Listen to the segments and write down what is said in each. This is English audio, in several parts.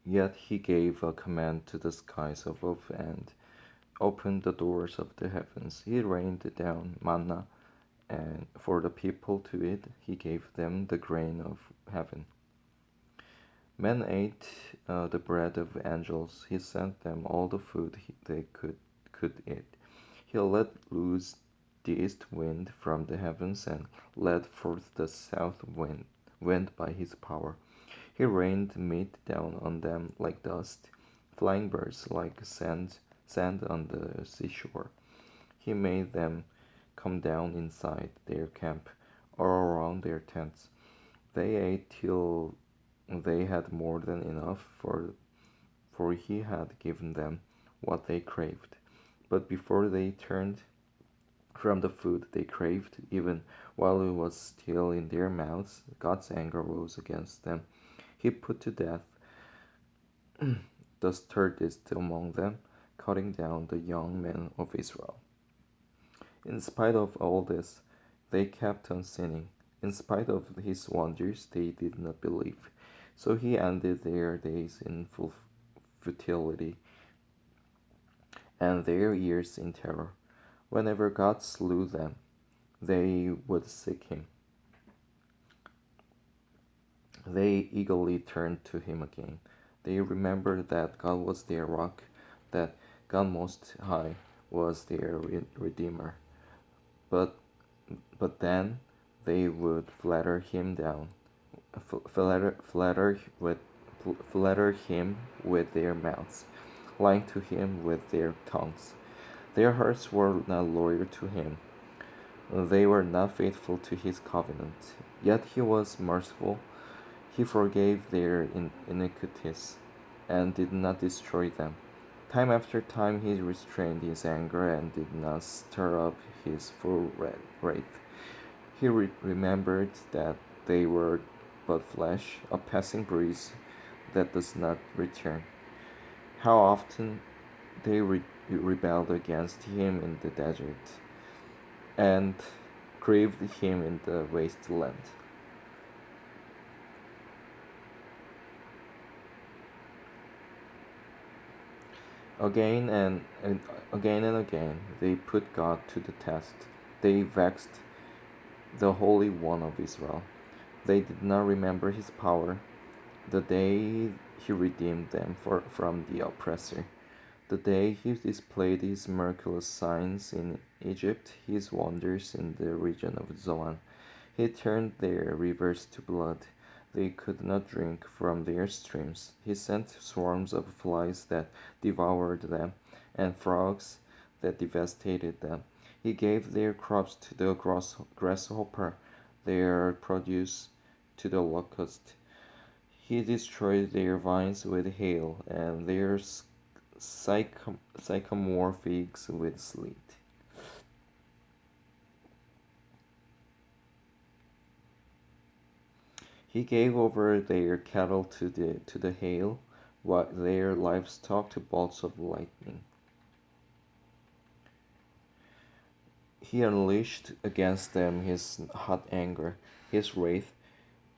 Yet he gave a command to the skies above and opened the doors of the heavens. He rained down manna, and for the people to eat, he gave them the grain of heaven. Men ate the bread of angels. He sent them all the food they could eat. He let loose the east wind from the heavens and led forth the south wind by his power. He rained meat down on them like dust, flying birds like sand on the seashore. He made them come down inside their camp or around their tents. They ate till they had more than enough, for he had given them what they craved. But before they turned from the food they craved, even while it was still in their mouths, God's anger rose against them. He put to death the sturdiest among them, cutting down the young men of Israel. In spite of all this, they kept on sinning. In spite of his wonders, they did not believe. So he ended their days in futility and their years in terror. Whenever God slew them, they would seek him. They eagerly turned to him again. They remembered that God was their rock, that God Most High was their Redeemer. But then they would flatter him down, flatter him with their mouths, lying to him with their tongues. Their hearts were not loyal to him. They were not faithful to his covenant. Yet he was merciful. He forgave their iniquities and did not destroy them. Time after time he restrained his anger and did not stir up his full wrath. He remembered that they were but flesh, a passing breeze that does not return. How often they rebelled against him in the desert and grieved him in the wasteland. Again and again they put God to the test. They vexed the Holy One of Israel. They did not remember his power, the day he redeemed them from the oppressor, the day he displayed his miraculous signs in Egypt, his wonders in the region of Zoan. He turned their rivers to blood. They could not drink from their streams. He sent swarms of flies that devoured them, and frogs that devastated them. He gave their crops to the grasshopper, their produce to the locust. He destroyed their vines with hail, and their sycamore figs with sleet. He gave over their cattle to the hail, what their livestock to bolts of lightning. He unleashed against them his hot anger, his wrath,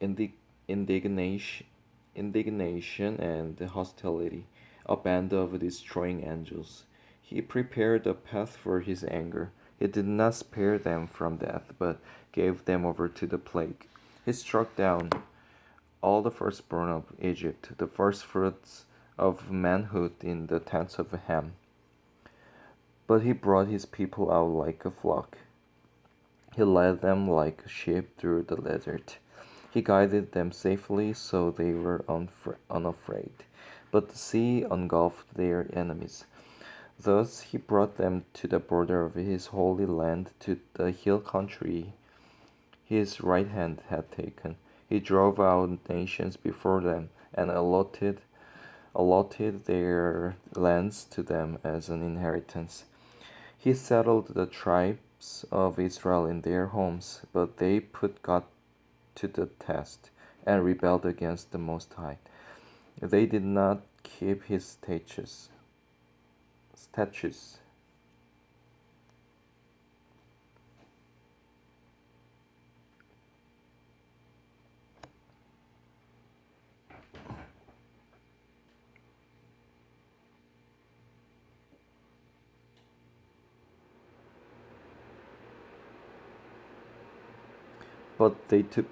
indi- indignation, indignation and hostility, a band of destroying angels. He prepared a path for his anger. He did not spare them from death, but gave them over to the plague. He struck down all the firstborn of Egypt, the firstfruits of manhood in the tents of Ham. But he brought his people out like a flock. He led them like sheep through the desert. He guided them safely so they were unafraid. But the sea engulfed their enemies. Thus he brought them to the border of his holy land, to the hill country his right hand had taken. He drove out nations before them and allotted their lands to them as an inheritance. He settled the tribes of Israel in their homes, but they put God to the test and rebelled against the Most High. They did not keep his statutes. But they took,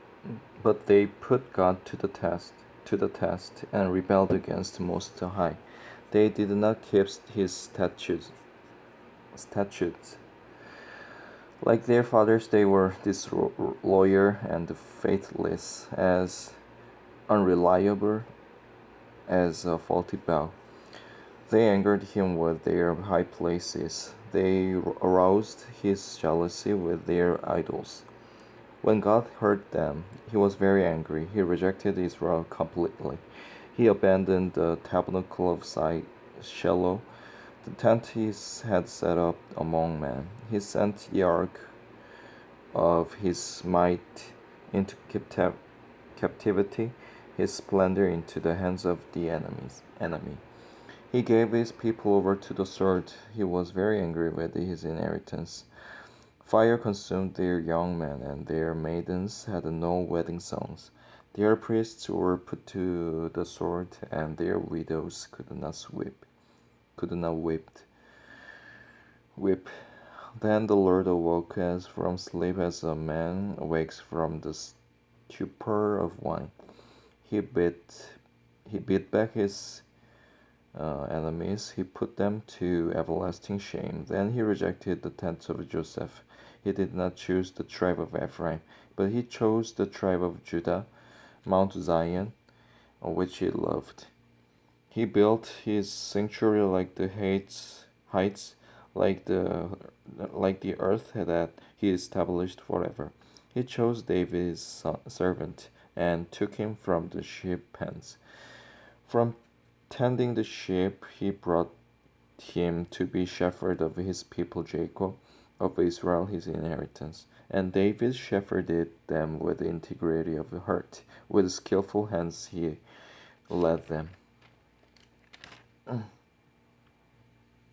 but they put God to the test, and rebelled against Most High. They did not keep his statutes. Like their fathers, they were disloyal and faithless, as unreliable as a faulty bow. They angered him with their high places. They aroused his jealousy with their idols. When God heard them, he was very angry. He rejected Israel completely. He abandoned the tabernacle of Shiloh, the tent he had set up among men. He sent the ark of his might into captivity, his splendor into the hands of the enemy. He gave his people over to the sword. He was very angry with his inheritance. Fire consumed their young men, and their maidens had no wedding songs. Their priests were put to the sword, and their widows could not weep. Then the Lord awoke as from sleep, as a man awakes from the stupor of wine. He beat back his enemies. He put them to everlasting shame. Then he rejected the tent of Joseph. He did not choose the tribe of Ephraim, but he chose the tribe of Judah, Mount Zion, which he loved. He built his sanctuary like the heights, like the earth that he established forever. He chose David's servant and took him from the sheep pens. From tending the sheep, he brought him to be shepherd of his people Jacob, of Israel his inheritance. And David shepherded them with integrity of heart. With skillful hands he led them.